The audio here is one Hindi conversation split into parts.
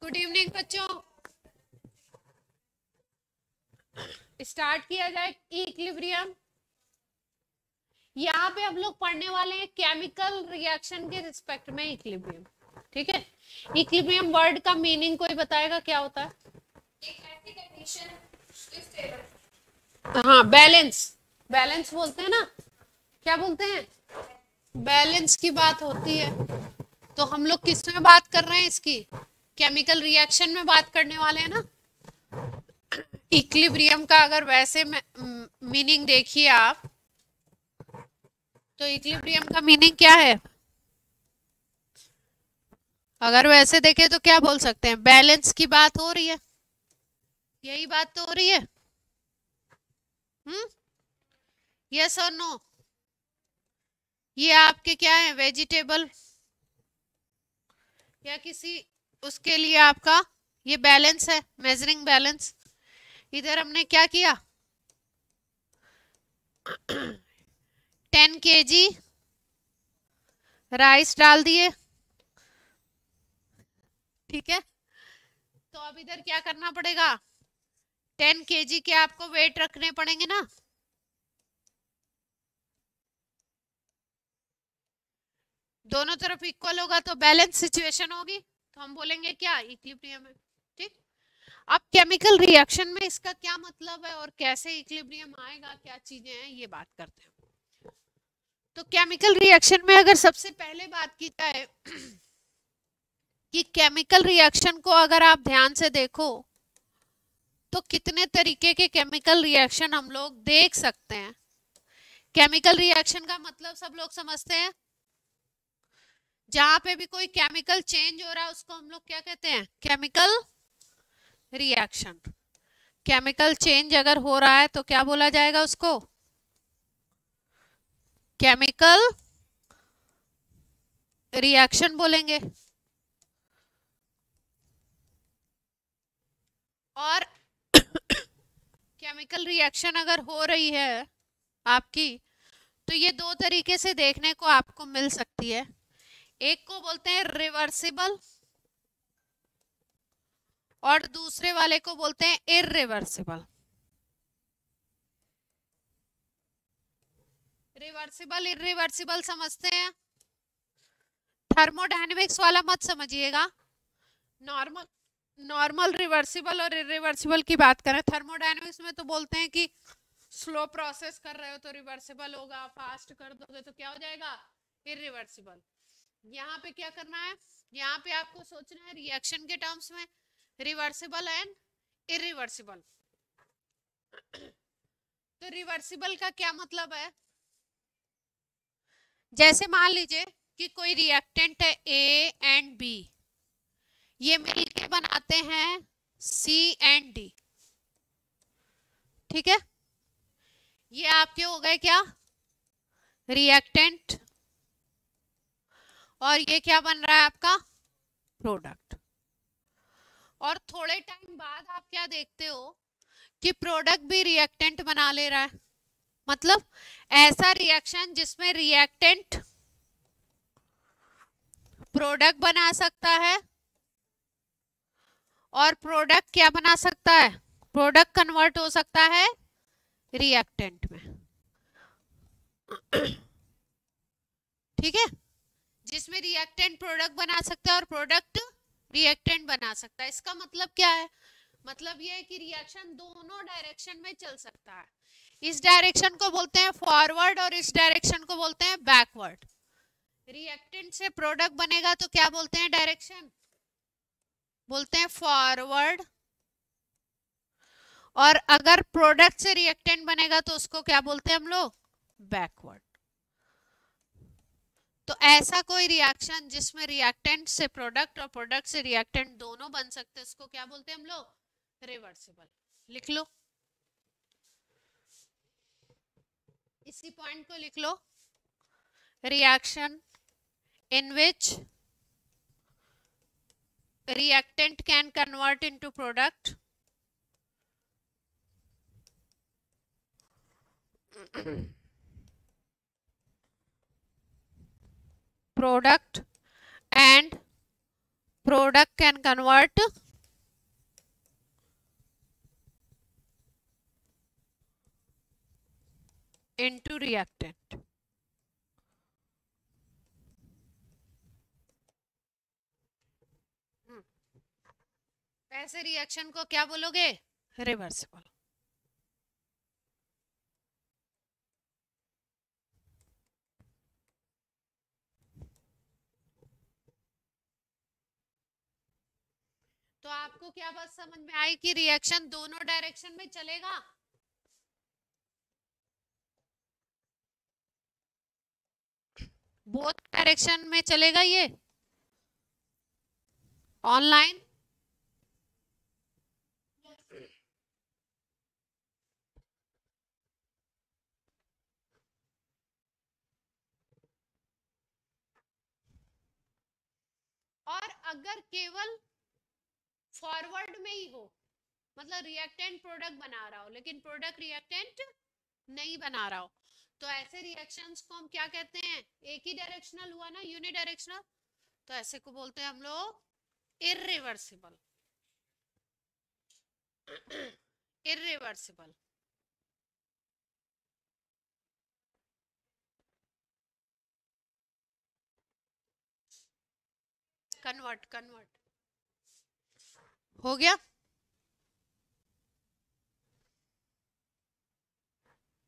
गुड इवनिंग बच्चों। स्टार्ट किया जाए इक्विलिब्रियम। यहाँ पे हम लोग पढ़ने वाले हैं केमिकल रिएक्शन के रिस्पेक्ट में इक्विलिब्रियम। ठीक है, इक्विलिब्रियम वर्ड का मीनिंग कोई बताएगा क्या होता है? एक ऐसी कंडीशन, हाँ, बैलेंस। बैलेंस बोलते हैं ना, क्या बोलते हैं? बैलेंस की बात होती है। तो हम लोग किस में बात कर रहे हैं? इसकी केमिकल रिएक्शन में बात करने वाले हैं ना। इक्विलिब्रियम का अगर वैसे मीनिंग देखिए आप, तो इक्विलिब्रियम का मीनिंग क्या है? अगर वैसे देखें तो क्या बोल सकते हैं? बैलेंस की बात हो रही है, यही बात तो हो रही है। यस और नो? ये आपके क्या है, वेजिटेबल या किसी उसके लिए आपका ये बैलेंस है, मेजरिंग बैलेंस। इधर हमने क्या किया, 10 kg राइस डाल दिए। ठीक है, तो अब इधर क्या करना पड़ेगा? 10 kg के आपको वेट रखने पड़ेंगे ना। दोनों तरफ इक्वल होगा तो बैलेंस सिचुएशन होगी, तो हम बोलेंगे क्या, इक्विलिब्रियम है। ठीक, अब केमिकल रिएक्शन में इसका क्या मतलब है और कैसे इक्विलिब्रियम आएगा, क्या चीजें हैं, ये बात करते हैं। तो केमिकल रिएक्शन में अगर सबसे पहले बात की जाए कि केमिकल रिएक्शन को अगर आप ध्यान से देखो तो कितने तरीके के केमिकल रिएक्शन हम लोग देख सकते हैं। केमिकल रिएक्शन का मतलब सब लोग समझते हैं, जहां पे भी कोई केमिकल चेंज हो रहा है उसको हम लोग क्या कहते हैं? Chemical reaction. केमिकल चेंज अगर हो रहा है तो क्या बोला जाएगा उसको? केमिकल रिएक्शन बोलेंगे। और केमिकल रिएक्शन अगर हो रही है आपकी, तो ये दो तरीके से देखने को आपको मिल सकती है। एक को बोलते हैं रिवर्सिबल और दूसरे वाले को बोलते हैं इरिवर्सिबल। रिवर्सिबल इरिवर्सिबल समझते हैं? थर्मोडायनेमिक्स वाला मत समझिएगा, नॉर्मल नॉर्मल रिवर्सिबल और इरिवर्सिबल की बात करें। थर्मोडायनेमिक्स में तो बोलते हैं कि स्लो प्रोसेस कर रहे हो तो रिवर्सिबल होगा, फास्ट कर दोगे तो क्या हो जाएगा, इरिवर्सिबल। यहाँ पे क्या करना है, यहाँ पे आपको सोचना है रिएक्शन के टर्म्स में, रिवर्सिबल एंड इरिवर्सिबल। तो रिवर्सिबल का क्या मतलब है? जैसे मान लीजिए कि कोई रिएक्टेंट है ए एंड बी, ये मिलके बनाते हैं सी एंड डी। ठीक है, ये आपके हो गए क्या, रिएक्टेंट, और ये क्या बन रहा है आपका, प्रोडक्ट। और थोड़े टाइम बाद आप क्या देखते हो कि प्रोडक्ट भी रिएक्टेंट बना ले रहा है। मतलब ऐसा रिएक्शन जिसमें रिएक्टेंट प्रोडक्ट बना सकता है और प्रोडक्ट क्या बना सकता है, प्रोडक्ट कन्वर्ट हो सकता है रिएक्टेंट में। ठीक है, जिसमें रिएक्टेंट प्रोडक्ट बना सकता है और प्रोडक्ट रिएक्टेंट बना सकता है। इसका मतलब क्या है? मतलब ये है कि रिएक्शन दोनों डायरेक्शन में चल सकता है। इस डायरेक्शन को बोलते हैं फॉरवर्ड और इस डायरेक्शन को बोलते हैं बैकवर्ड। रिएक्टेंट से प्रोडक्ट बनेगा तो क्या बोलते हैं, डायरेक्शन बोलते हैं फॉरवर्ड, और अगर प्रोडक्ट से रिएक्टेंट बनेगा तो उसको क्या बोलते हैं हम लोग, बैकवर्ड। तो ऐसा कोई रिएक्शन जिसमें रिएक्टेंट से प्रोडक्ट और प्रोडक्ट से रिएक्टेंट दोनों बन सकते हैं, उसको क्या बोलते हैं हम लोग, रिवर्सिबल। लिख लो, इसी पॉइंट को लिख लो, reaction in which reactant can convert into product and product can convert into reactant. ऐसे रिएक्शन को क्या बोलोगे? रिवर्सिबल. तो आपको क्या बात समझ में आई कि रिएक्शन दोनों डायरेक्शन में चलेगा? बोथ डायरेक्शन में चलेगा ये ऑनलाइन? और अगर केवल फॉरवर्ड में ही हो, मतलब रिएक्टेंट प्रोडक्ट बना रहा हो लेकिन प्रोडक्ट रिएक्टेंट नहीं बना रहा हो, तो ऐसे रिएक्शंस को हम क्या कहते हैं? एक ही डायरेक्शनल हुआ ना, यूनिडायरेक्शनल, तो ऐसे को बोलते हैं हम लोग इर्रिवर्सिबल. इर्रिवर्सिबल. कन्वर्ट हो गया.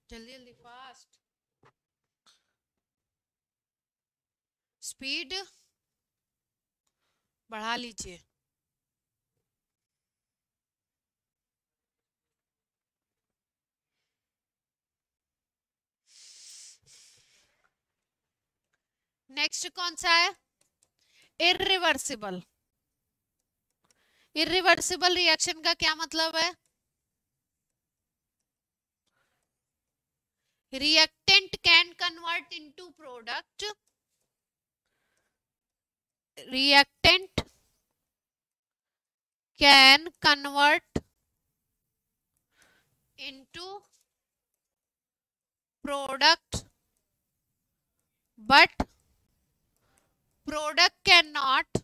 जल्दी जल्दी फास्ट. स्पीड बढ़ा लीजिए. नेक्स्ट कौन सा है? इर्रिवर्सिबल. इर्रिवर्सिबल रिएक्शन का क्या मतलब है? reactant can convert into product. Reactant can convert into product, but product cannot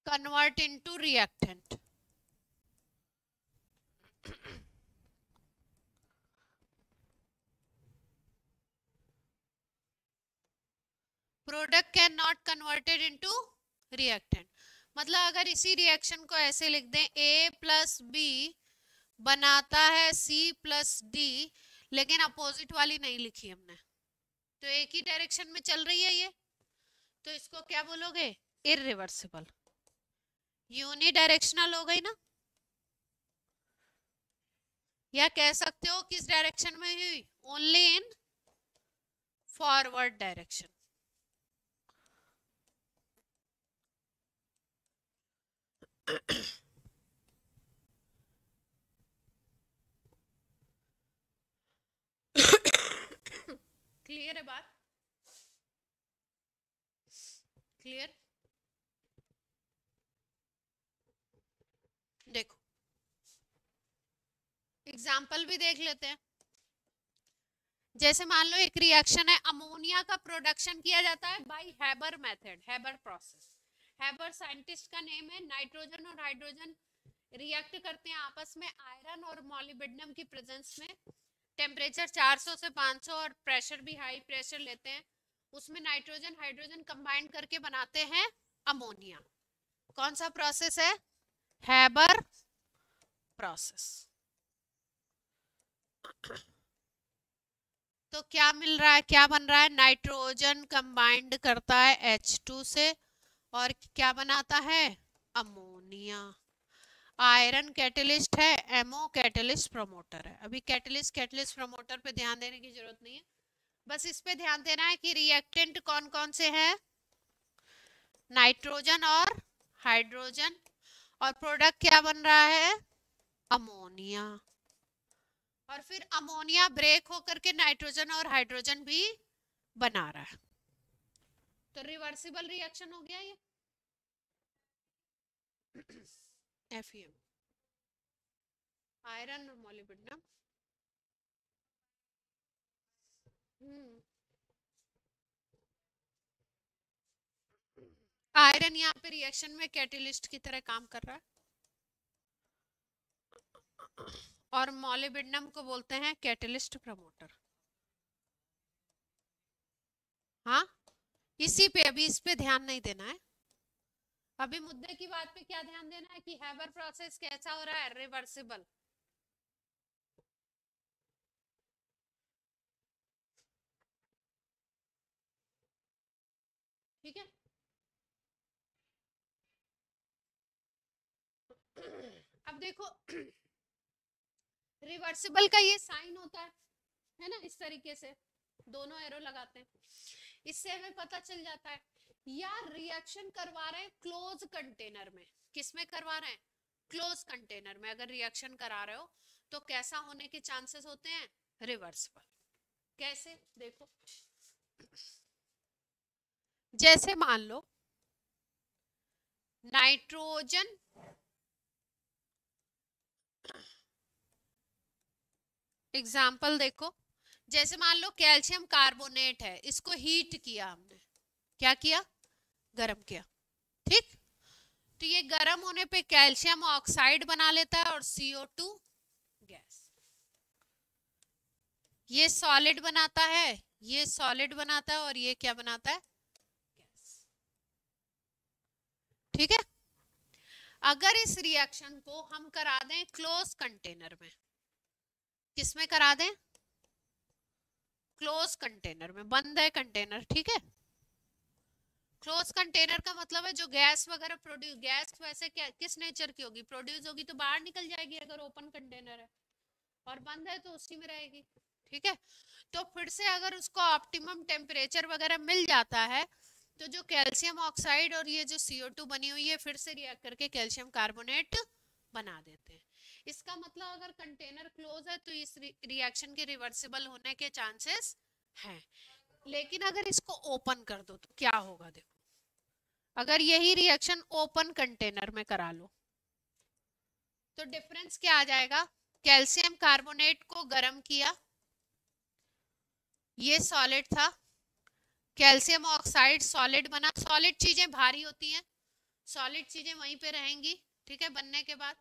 convert into reactant. Product can not converted into reactant. मतलब अगर इसी रिएक्शन को ऐसे लिख दें, A प्लस बी बनाता है C प्लस डी, लेकिन अपोजिट वाली नहीं लिखी हमने, तो एक ही डायरेक्शन में चल रही है ये, तो इसको क्या बोलोगे? इर्रिवर्सिबल. यूनिडायरेक्शनल हो गई ना, या कह सकते हो किस डायरेक्शन में हुई? Only in forward direction. Clear है बात? क्लियर? देखो एग्जाम्पल भी देख लेते हैं. जैसे मान लो एक रिएक्शन है, अमोनिया का प्रोडक्शन किया जाता है by Haber method, Haber process. Haber scientist का नेम है. नाइट्रोजन और हाइड्रोजन रिएक्ट करते हैं आपस में आयरन और मॉलिब्डेनम की प्रेजेंस में. टेम्परेचर 400 से 500 और प्रेशर भी हाई प्रेशर लेते हैं. उसमें नाइट्रोजन हाइड्रोजन कंबाइन करके बनाते हैं अमोनिया. कौन सा प्रोसेस है? Haber process. तो क्या मिल रहा है, क्या बन रहा है? नाइट्रोजन कंबाइंड करता है H2 से और क्या बनाता है? अमोनिया. आयरन कैटलिस्ट है, एमओ कैटलिस्ट प्रमोटर है. अभी कैटलिस्ट प्रमोटर पे ध्यान देने की जरूरत नहीं है, बस इस पे ध्यान देना है कि रिएक्टेंट कौन कौन से हैं? नाइट्रोजन और हाइड्रोजन. और प्रोडक्ट क्या बन रहा है? अमोनिया. और फिर अमोनिया ब्रेक होकर के नाइट्रोजन और हाइड्रोजन भी बना रहा है. तो रिवर्सिबल रिएक्शन हो गया ये. FeM, आयरन और मॉलिब्डेनम. आयरन यहाँ पे रिएक्शन में कैटेलिस्ट की तरह काम कर रहा है, और मॉलिब्डेनम को बोलते हैं कैटेलिस्ट प्रमोटर। हाँ, इसी पे अभी इस पे ध्यान नहीं देना है, अभी मुद्दे की बात पे क्या ध्यान देना है कि हैबर प्रोसेस कैसा हो रहा है, रिवर्सिबल। ठीक है, अब देखो रिवर्सिबल का ये साइन होता है ना, इस तरीके से दोनों एरो लगाते हैं, इससे हमें पता चल जाता है यार रिएक्शन करवा रहे हैं क्लोज कंटेनर में। किस में करवा रहे हैं? क्लोज कंटेनर में अगर रिएक्शन करा रहे हो तो कैसा होने के चांसेस होते हैं? रिवर्सिबल। कैसे? देखो, जैसे मान लो नाइट्रोजन एग्जाम्पल देखो, जैसे मान लो कैल्शियम कार्बोनेट है, इसको हीट किया हमने, क्या किया? गरम किया। ठीक, तो ये गरम होने पे कैल्शियम ऑक्साइड बना लेता है और CO2 गैस, ये सॉलिड बनाता है, ये सॉलिड बनाता है, और ये क्या बनाता है? गैस। ठीक है, अगर इस रिएक्शन को हम करा दें क्लोज कंटेनर में, किस में करा दें? क्लोज कंटेनर में, बंद है कंटेनर। ठीक है, क्लोज कंटेनर का मतलब है जो गैस वगैरह प्रोड्यूस, गैस वैसे क्या किस नेचर की होगी? प्रोड्यूस होगी तो बाहर निकल जाएगी अगर ओपन कंटेनर है, और बंद है तो उसी में रहेगी। ठीक है, तो फिर से अगर उसको ऑप्टिमम टेम्परेचर वगैरह मिल जाता है तो जो कैल्शियम ऑक्साइड और ये जो CO2 बनी हुई है फिर से रिएक्ट करके कैल्शियम कार्बोनेट बना देते हैं। इसका मतलब अगर कंटेनर क्लोज है तो इस रिएक्शन के रिवर्सिबल होने के चांसेस हैं। लेकिन अगर इसको ओपन कर दो तो क्या होगा? देखो, अगर यही रिएक्शन ओपन कंटेनर में करा लो तो डिफरेंस क्या आ जाएगा? कैल्शियम कार्बोनेट को गर्म किया, ये सॉलिड था, कैल्शियम ऑक्साइड सॉलिड बना। सॉलिड चीजें भारी होती हैं, सॉलिड चीजें वहीं पे रहेंगी, ठीक है, बनने के बाद।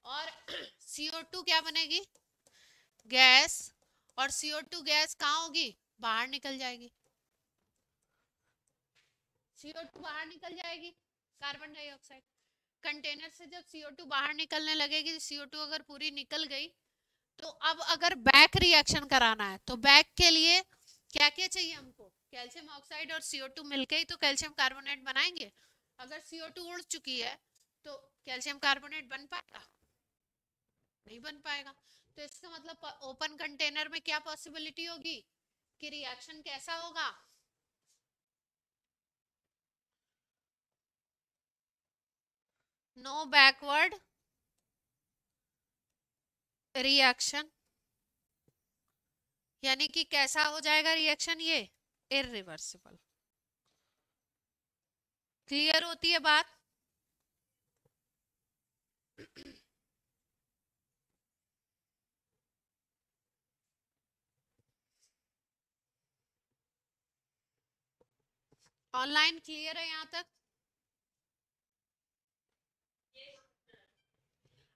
और CO2 क्या बनेगी? गैस। और CO2 गैस कहाँ होगी? बाहर निकल जाएगी, CO2 बाहर निकल जाएगी, कार्बन डाइऑक्साइड। कंटेनर से जब CO2 बाहर निकलने लगेगी, CO2 अगर पूरी निकल गई तो अब अगर बैक रिएक्शन कराना है तो बैक के लिए क्या क्या चाहिए हमको? कैल्शियम ऑक्साइड और CO2 मिलके ही तो कैल्शियम कार्बोनेट बनाएंगे। अगर CO2 उड़ चुकी है तो कैल्शियम कार्बोनेट बन पाएगा? नहीं बन पाएगा। तो इसका मतलब ओपन कंटेनर में क्या पॉसिबिलिटी होगी कि रिएक्शन कैसा होगा? नो बैकवर्ड रिएक्शन, यानी कि कैसा हो जाएगा रिएक्शन? ये इररिवर्सिबल। क्लियर होती है बात? ऑनलाइन क्लियर है यहाँ तक?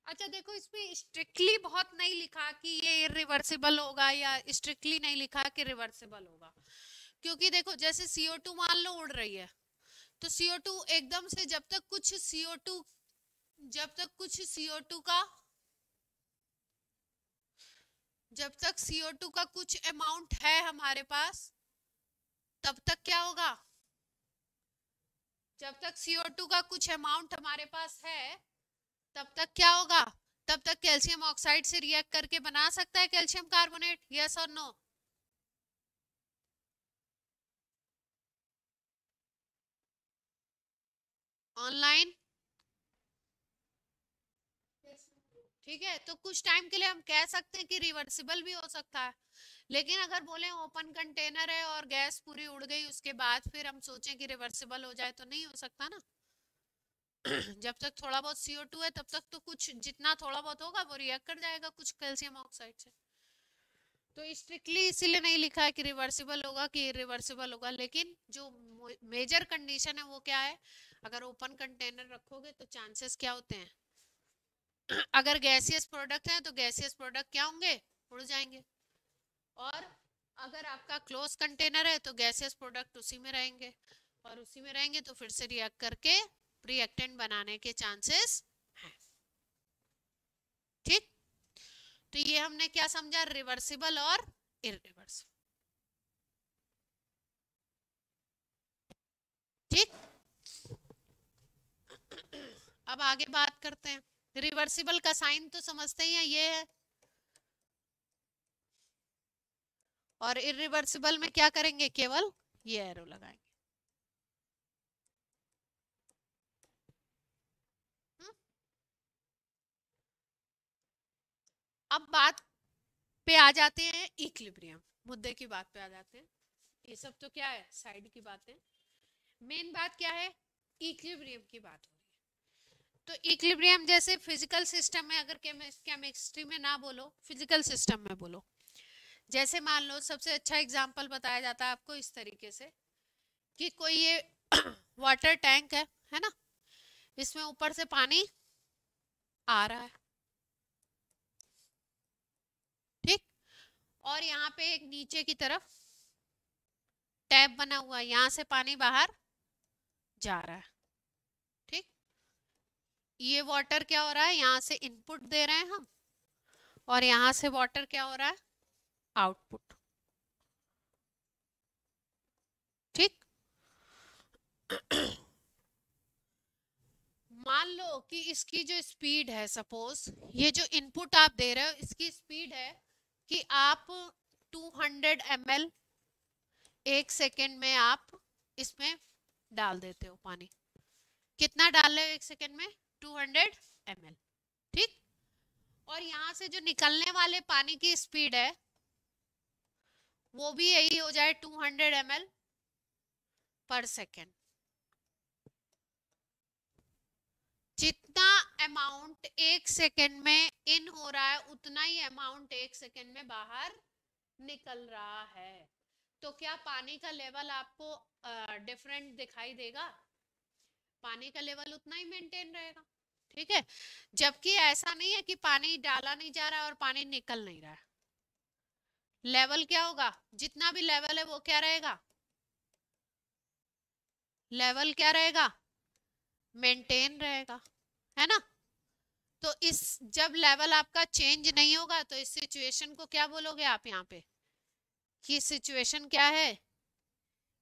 अच्छा देखो, इसमें स्ट्रिक्टली बहुत नहीं लिखा कि ये इरिवर्सिबल होगा, या स्ट्रिक्टली नहीं लिखा कि रिवर्सिबल होगा, क्योंकि देखो जैसे CO2 मान लो उड़ रही है तो CO2 एकदम से जब तक कुछ CO2 का कुछ अमाउंट है हमारे पास, तब तक क्या होगा? जब तक CO2 का कुछ अमाउंट हमारे पास है तब तक क्या होगा? तब तक कैल्शियम ऑक्साइड से रिएक्ट करके बना सकता है कैल्शियम कार्बोनेट, यस और नो? ऑनलाइन? ठीक है, तो कुछ टाइम के लिए हम कह सकते हैं कि रिवर्सिबल भी हो सकता है, लेकिन अगर बोले ओपन कंटेनर है और गैस पूरी उड़ गई उसके बाद फिर हम सोचें कि रिवर्सिबल हो जाए तो नहीं हो सकता ना। जब तक थोड़ा बहुत CO2 है तब तक तो कुछ जितना थोड़ा बहुत होगा वो रिएक्ट कर जाएगा कुछ कैल्शियम ऑक्साइड से। तो स्ट्रिक्टली इसीलिए नहीं लिखा है कि रिवर्सिबल होगा कि इरिवर्सिबल होगा, लेकिन जो मेजर कंडीशन है वो क्या है? अगर ओपन कंटेनर रखोगे तो चांसेस क्या होते हैं, अगर गैसियस प्रोडक्ट है तो गैसियस प्रोडक्ट क्या होंगे, उड़ जाएंगे, और अगर आपका क्लोज कंटेनर है तो गैसियस प्रोडक्ट उसी में रहेंगे, और उसी में रहेंगे तो फिर से रिएक्ट करके रिएक्टेंट बनाने के चांसेस हैं। ठीक, तो ये हमने क्या समझा, रिवर्सिबल और इरिवर्सिबल। ठीक, अब आगे बात करते हैं। रिवर्सिबल का साइन तो समझते ही हैं, ये है, और इरिवर्सिबल में क्या करेंगे, केवल ये एरो लगाएंगे। अब बात पे आ जाते हैं इक्विलिब्रियम, मुद्दे की बात पे आ जाते हैं। ये सब तो क्या है, साइड की बातें, मेन बात क्या है, इक्विलिब्रियम की बात हो रही है। तो इक्विलिब्रियम जैसे फिजिकल सिस्टम में, अगर केमिस्ट्री में ना बोलो, फिजिकल सिस्टम में बोलो, जैसे मान लो सबसे अच्छा एग्जांपल बताया जाता है आपको इस तरीके से कि कोई ये वाटर टैंक है ना, इसमें ऊपर से पानी आ रहा है, ठीक, और यहाँ पे एक नीचे की तरफ टैप बना हुआ है, यहाँ से पानी बाहर जा रहा है, ठीक, ये वाटर क्या हो रहा है, यहाँ से इनपुट दे रहे हैं हम, और यहाँ से वाटर क्या हो रहा है, आउटपुट, ठीक। मान लो कि इसकी जो स्पीड है, सपोज ये जो इनपुट आप दे रहे हो इसकी स्पीड है कि आप 200 ml एक सेकेंड में आप इसमें डाल देते हो पानी, कितना डाल रहे हो एक सेकेंड में, 200 ml, ठीक, और यहाँ से जो निकलने वाले पानी की स्पीड है वो भी यही हो जाए 200 ml पर सेकेंड। जितना अमाउंट एक सेकेंड में इन हो रहा है उतना ही अमाउंट एक सेकेंड में बाहर निकल रहा है, तो क्या पानी का लेवल आपको डिफरेंट दिखाई देगा, पानी का लेवल उतना ही मेंटेन रहेगा, ठीक है, जबकि ऐसा नहीं है कि पानी डाला नहीं जा रहा है और पानी निकल नहीं रहा है, लेवल क्या होगा, जितना भी लेवल है वो क्या रहेगा, लेवल क्या रहेगा, मेंटेन रहेगा, है ना। तो इस जब लेवल आपका चेंज नहीं होगा तो इस सिचुएशन को क्या बोलोगे आप यहाँ पे, कि सिचुएशन क्या है,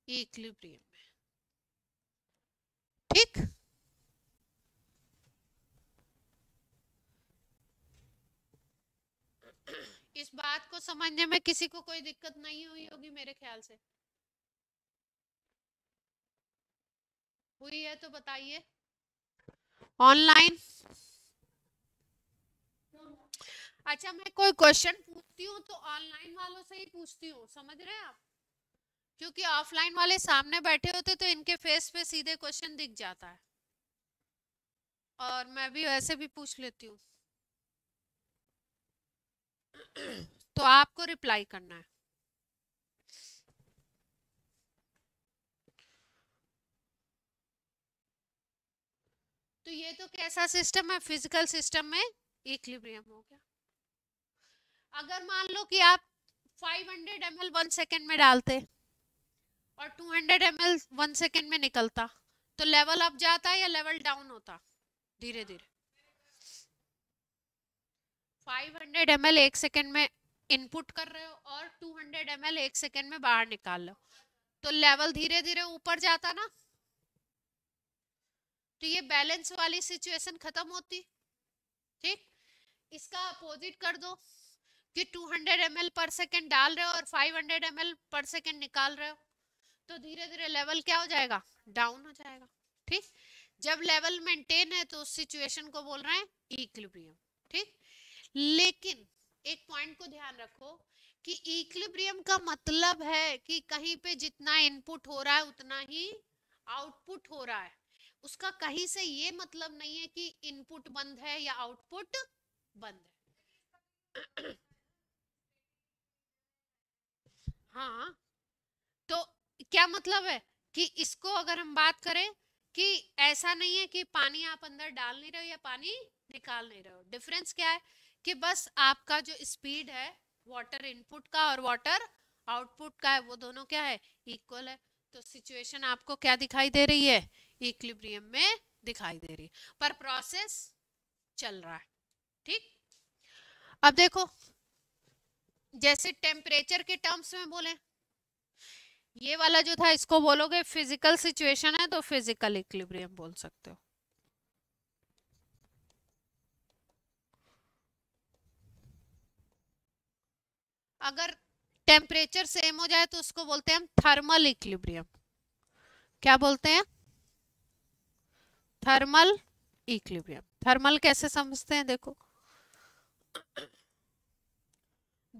इक्विलिब्रियम में, ठीक। इस बात को समझने में किसी को कोई दिक्कत नहीं हुई होगी मेरे ख्याल से, हुई है तो बताइए ऑनलाइन। अच्छा, मैं कोई क्वेश्चन पूछती हूँ तो ऑनलाइन वालों से ही पूछती हूँ, समझ रहे हैं आप, क्योंकि ऑफलाइन वाले सामने बैठे होते तो इनके फेस पे सीधे क्वेश्चन दिख जाता है, और मैं भी वैसे भी पूछ लेती हूँ। तो आपको रिप्लाई करना है। तो ये तो कैसा सिस्टम है, फिजिकल सिस्टम में इक्विलिब्रियम हो गया। अगर मान लो कि आप 500 ml 1 सेकेंड में डालते और 200 ml 1 सेकेंड में निकलता, तो लेवल अप जाता या लेवल डाउन होता, धीरे धीरे 500 ml एक सेकेंड में इनपुट कर रहे हो और 200 ml एक सेकेंड में बाहर निकाल लो, तो लेवल धीरे धीरे ऊपर जाता ना, तो ये बैलेंस वाली सिचुएशन खत्म होती, ठीक। इसका अपोजिट कर दो कि 200 ml पर सेकेंड डाल रहे हो और 500 ml पर सेकेंड निकाल रहे हो, तो धीरे धीरे लेवल क्या हो जाएगा, डाउन हो जाएगा, ठीक। जब लेवल मेंटेन है तो उस सिचुएशन को बोल रहे हैं इक्विलिब्रियम, ठीक। लेकिन एक पॉइंट को ध्यान रखो कि इक्विलिब्रियम का मतलब है कि कहीं पे जितना इनपुट हो रहा है उतना ही आउटपुट हो रहा है, उसका कहीं से ये मतलब नहीं है कि इनपुट बंद है या आउटपुट बंद है। हाँ, तो क्या मतलब है कि इसको अगर हम बात करें कि ऐसा नहीं है कि पानी आप अंदर डाल नहीं रहे हो या पानी निकाल नहीं रहे हो। डिफरेंस क्या है कि बस आपका जो स्पीड है वाटर इनपुट का और वाटर आउटपुट का है, वो दोनों क्या है, इक्वल है। तो सिचुएशन आपको क्या दिखाई दे रही है, इक्विलिब्रियम में दिखाई दे रही है, पर प्रोसेस चल रहा है। ठीक, अब देखो जैसे टेम्परेचर के टर्म्स में बोले, ये वाला जो था इसको बोलोगे फिजिकल सिचुएशन है तो फिजिकल इक्विलिब्रियम बोल सकते हो। अगर टेम्परेचर सेम हो जाए तो उसको बोलते हैं हम थर्मल इक्विलिब्रियम। क्या बोलते हैं, थर्मल इक्विलिब्रियम। थर्मल कैसे समझते हैं, देखो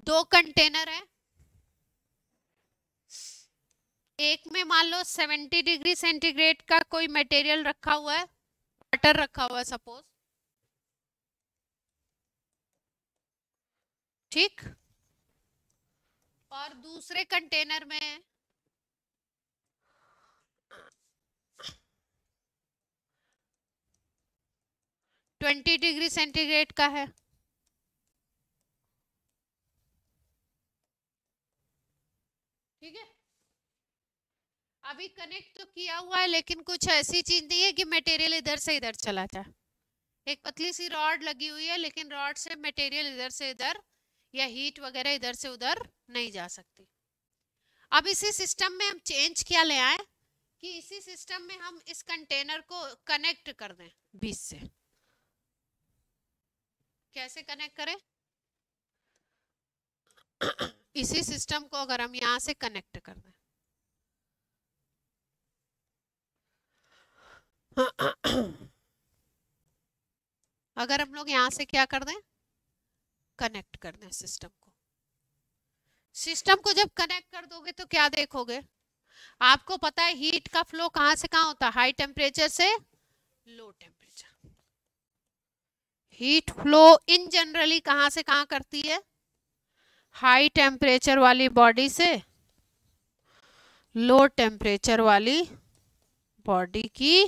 दो कंटेनर है, एक में मान लो 70 डिग्री सेंटीग्रेड का कोई मटेरियल रखा हुआ है, वाटर रखा हुआ है सपोज, ठीक, और दूसरे कंटेनर में 20 डिग्री सेंटीग्रेड का है। ठीक है, अभी कनेक्ट तो किया हुआ है लेकिन कुछ ऐसी चीज नहीं है कि मटेरियल इधर से इधर चला जाए। एक पतली सी रॉड लगी हुई है लेकिन रॉड से मटेरियल इधर से इधर या हीट वगैरह इधर से उधर नहीं जा सकती। अब इसी सिस्टम में हम चेंज क्या ले आए कि इसी सिस्टम में हम इस कंटेनर को कनेक्ट कर दें बीच से। कैसे कनेक्ट करें, इसी सिस्टम को अगर हम यहां से कनेक्ट कर दें अगर हम लोग यहां से क्या कर दें, कनेक्ट कर दें सिस्टम को। सिस्टम को जब कनेक्ट कर दोगे तो क्या देखोगे, आपको पता है हीट का फ्लो कहां से कहां होता है, हाई टेम्परेचर से low temperature. Heat flow in generally कहां से कहां करती है, हाई टेम्परेचर वाली बॉडी से लो टेम्परेचर वाली बॉडी की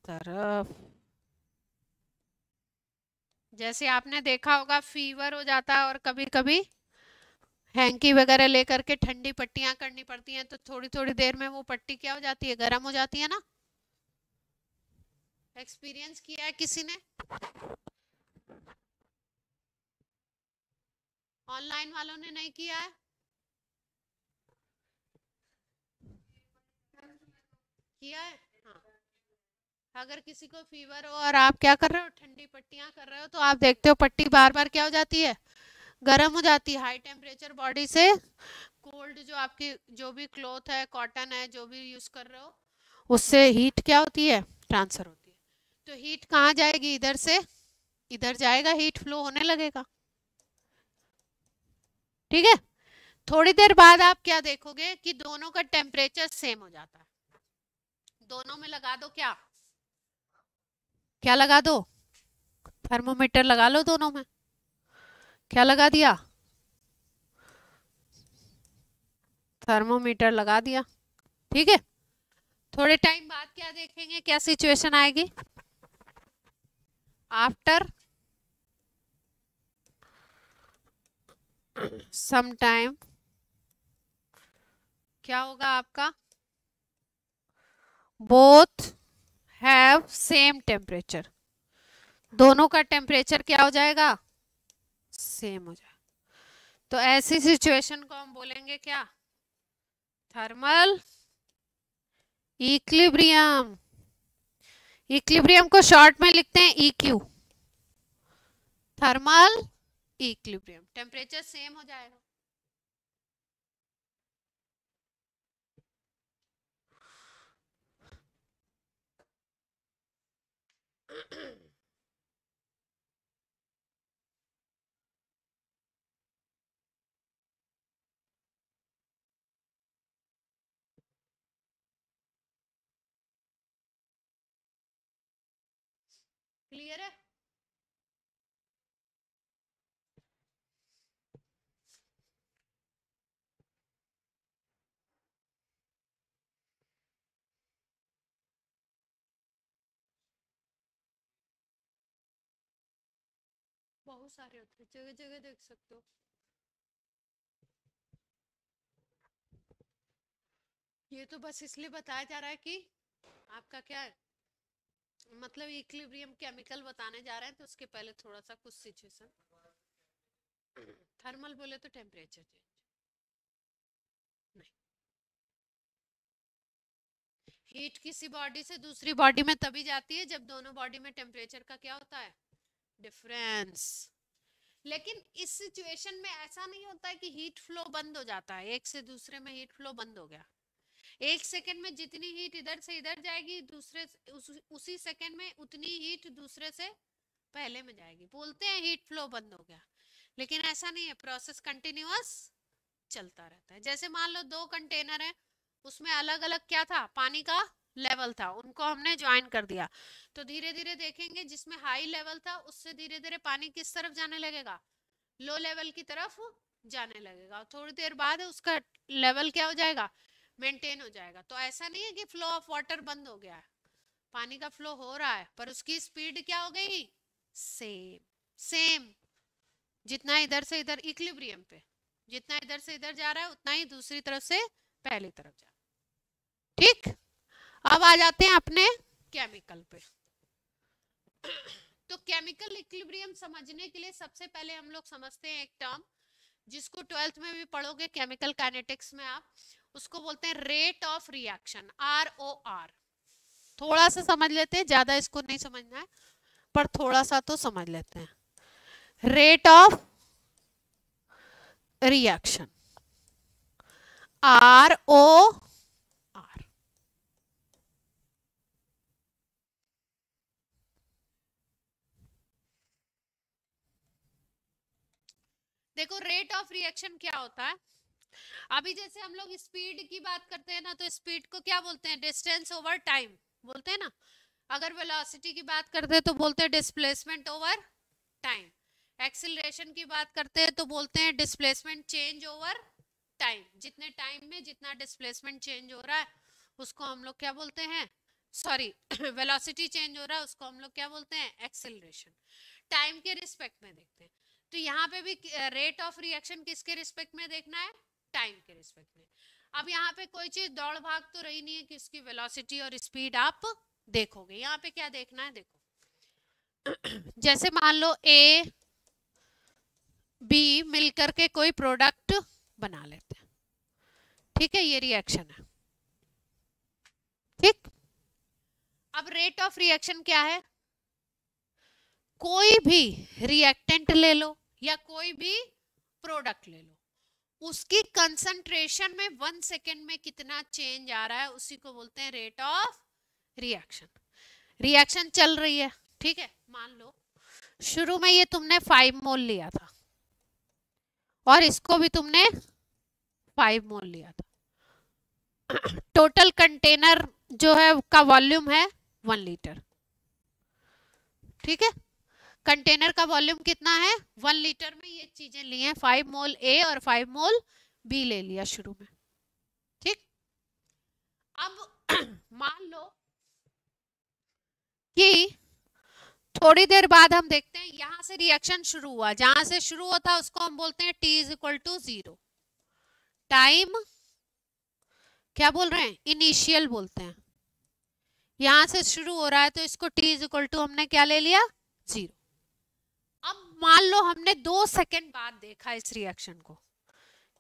तरफ। जैसे आपने देखा होगा फीवर हो जाता है और कभी कभी हैंकी वगैरह लेकर के ठंडी पट्टियां करनी पड़ती हैं, तो थोड़ी थोड़ी देर में वो पट्टी क्या हो जाती है, गर्म हो जाती है ना। एक्सपीरियंस किया है किसी ने, ऑनलाइन वालों ने नहीं किया है, किया है हाँ। अगर किसी को फीवर हो और आप क्या कर रहे हो, ठंडी पट्टियां कर रहे हो, तो आप देखते हो पट्टी बार बार क्या हो जाती है, गर्म हो जाती है। हाई टेम्परेचर बॉडी से कोल्ड जो आपकी जो भी क्लॉथ है, कॉटन है, जो भी यूज कर रहे हो, उससे हीट क्या होती है, ट्रांसफर होती है। तो हीट कहाँ जाएगी, इधर से इधर जाएगा, हीट फ्लो होने लगेगा। ठीक है, थोड़ी देर बाद आप क्या देखोगे कि दोनों का टेम्परेचर सेम हो जाता है। दोनों में लगा दो क्या, क्या लगा दो, थर्मोमीटर लगा लो दोनों में। क्या लगा दिया, थर्मोमीटर लगा दिया। ठीक है, थोड़े टाइम बाद क्या देखेंगे, क्या सिचुएशन आएगी, आफ्टर सम टाइम क्या होगा आपका, बोथ हैव सेम टेम्परेचर, दोनों का टेम्परेचर क्या हो जाएगा, सेम हो जाएगा। तो ऐसी सिचुएशन को हम बोलेंगे क्या, थर्मल इक्विलिब्रियम। इक्विलिब्रियम को शॉर्ट में लिखते हैं EQ, thermal equilibrium. Temperature same हो जाएगा। क्लियर है। बहुत सारे होते हैं, जगह जगह देख सकते हो। ये तो बस इसलिए बताया जा रहा है कि आपका क्या है, मतलब इक्विलिब्रियम केमिकल बताने जा रहे हैं, तो उसके पहले थोड़ा सा कुछ सिचुएशन। थर्मल बोले तो टेम्परेचर चेंज नहीं। हीट किसी बॉडी से दूसरी बॉडी में तभी जाती है जब दोनों बॉडी में टेम्परेचर का क्या होता है, डिफरेंस। लेकिन इस सिचुएशन में ऐसा नहीं होता है कि हीट फ्लो बंद हो जाता है, एक से दूसरे में हीट फ्लो बंद हो गया। एक सेकंड में जितनी हीट इधर से इधर जाएगी, दूसरे उसी सेकंड में उतनी हीट दूसरे से पहले में जाएगी, बोलते हैं हीट फ्लो बंद हो गया। लेकिन ऐसा नहीं है, प्रोसेस कंटिन्यूअस चलता रहता है। जैसे मान लो दो कंटेनर है, उसमें अलग अलग क्या था, पानी का लेवल था, उनको हमने ज्वाइन कर दिया, तो धीरे धीरे देखेंगे जिसमें हाई लेवल था उससे धीरे धीरे पानी किस तरफ जाने लगेगा, लो लेवल की तरफ जाने लगेगा। थोड़ी देर बाद उसका लेवल क्या हो जाएगा, मेंटेन हो जाएगा। तो ऐसा नहीं है कि फ्लो ऑफ वाटर बंद हो गया है, पानी का फ्लो हो रहा है, पर उसकी स्पीड क्या हो गई, सेम सेम। जितना इधर से इधर इक्विलिब्रियम पे जितना इधर से इधर जा रहा है उतना ही दूसरी तरफ से पहली तरफ जा रहा है। ठीक, अब आ जाते हैं अपने केमिकल पे। तो केमिकल इक्विलिब्रियम समझने के लिए सबसे पहले हम लोग समझते हैं एक टर्म जिसको 12th में भी पढ़ोगे केमिकल काइनेटिक्स में आप, उसको बोलते हैं रेट ऑफ रिएक्शन, ROR। थोड़ा सा समझ लेते हैं, ज्यादा इसको नहीं समझना है, पर थोड़ा सा तो समझ लेते हैं। Rate of reaction, ROR। देखो रेट ऑफ रिएक्शन क्या होता है, अभी जैसे हम लोग स्पीड की बात करते हैं ना, तो स्पीड को क्या बोलते हैं, डिस्टेंस ओवर टाइम बोलते हैं ना। अगर वेलोसिटी की बात करते हैं तो बोलते हैं डिस्प्लेसमेंट ओवर टाइम। एक्सीलरेशन की बात करते हैं तो बोलते हैं डिस्प्लेसमेंट चेंज ओवर टाइम। जितने टाइम में जितना डिस्प्लेसमेंट चेंज हो रहा है उसको हम लोग क्या बोलते हैं, सॉरी वेलोसिटी चेंज हो रहा है उसको हम लोग क्या बोलते हैं, एक्सीलरेशन। टाइम के रिस्पेक्ट में देखते हैं, तो यहाँ पे भी रेट ऑफ रिएक्शन किसके रिस्पेक्ट में देखना है, टाइम के रिस्पेक्ट में। अब यहाँ पे कोई चीज दौड़ भाग तो रही नहीं है कि उसकी वेलोसिटी और स्पीड आप देखोगे। यहाँ पे क्या देखना है, देखो जैसे मान लो A B मिलकर के कोई प्रोडक्ट बना लेते हैं, ठीक है, ये रिएक्शन है, ठीक। अब रेट ऑफ रिएक्शन क्या है, कोई भी रिएक्टेंट ले लो या कोई भी प्रोडक्ट ले लो, उसकी कंसंट्रेशन में 1 सेकेंड में कितना चेंज आ रहा है, उसी को बोलते हैं रेट ऑफ रिएक्शन। रिएक्शन चल रही है, ठीक है, मान लो शुरू में ये तुमने 5 मोल लिया था और इसको भी तुमने 5 मोल लिया था। टोटल कंटेनर जो है का वॉल्यूम है 1 लीटर, ठीक है। कंटेनर का वॉल्यूम कितना है, 1 लीटर में ये चीजें ली हैं, 5 मोल A और 5 मोल B ले लिया शुरू में, ठीक। अब मान लो कि थोड़ी देर बाद हम देखते हैं यहां से रिएक्शन शुरू हुआ, जहां से शुरू होता है उसको हम बोलते हैं T is equal to 0। Time क्या बोल रहे हैं, इनिशियल बोलते हैं। यहां से शुरू हो रहा है तो इसको T इज इक्वल टू हमने क्या ले लिया, 0। अब मान लो हमने 2 सेकेंड बाद देखा इस रिएक्शन को,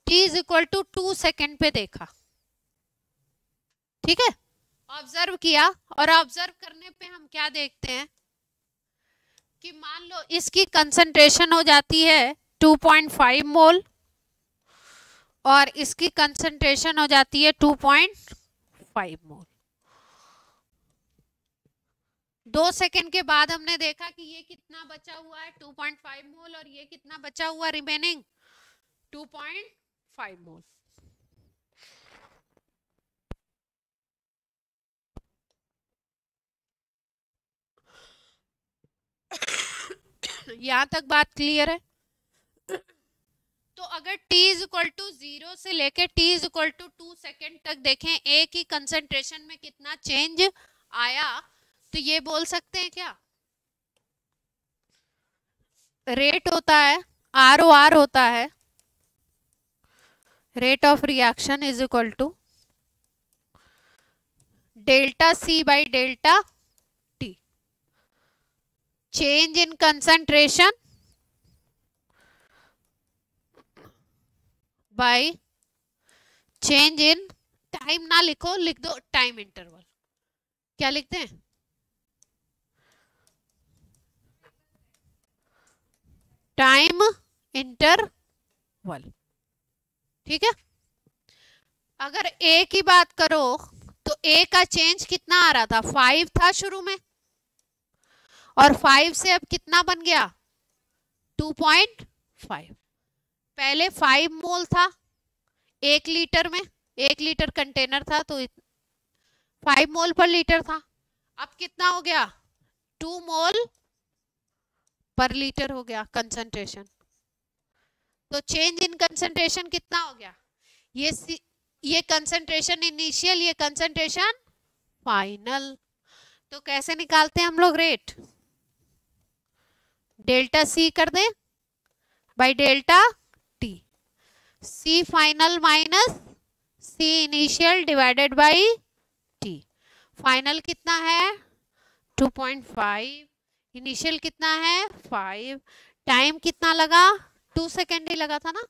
T is equal to 2 second पे देखा, ठीक है, ऑब्जर्व किया। और ऑब्जर्व करने पे हम क्या देखते हैं कि मान लो इसकी कंसंट्रेशन हो जाती है 2.5 मोल और इसकी कंसंट्रेशन हो जाती है 2.5 मोल। 2 सेकेंड के बाद हमने देखा कि ये कितना बचा हुआ है, 2.5 मोल, और ये कितना बचा हुआ रिमेनिंग, 2.5 मोल। यहां तक बात क्लियर है। तो अगर T इज इक्वल टू 0 से लेके T is equal to 2 second तक देखें A की कंसंट्रेशन में कितना चेंज आया, तो ये बोल सकते हैं क्या, रेट होता है, ROR होता है, rate of reaction is equal to delta C by delta T, change in concentration by change in time. ना लिखो, लिख दो टाइम इंटरवल। क्या लिखते हैं? Time interval. ठीक है। अगर A की बात करो तो A का चेंज कितना आ रहा था? 5 था शुरू में, और 5 से अब कितना बन गया? 2.5। पहले 5 मोल था 1 लीटर में, 1 लीटर कंटेनर था तो 5 मोल पर लीटर था। अब कितना हो गया? 2 मोल पर लीटर हो गया कंसंट्रेशन। तो चेंज इन कंसंट्रेशन कितना हो गया? ये कंसंट्रेशन इनिशियल, ये कंसंट्रेशन फाइनल। तो कैसे निकालते हैं हम लोग रेट? डेल्टा C कर दें by delta T, C final minus C initial divided by T। Final कितना है? 2.5, इनिशियल कितना है? 5। टाइम कितना लगा? 2 सेकेंड ही लगा था ना,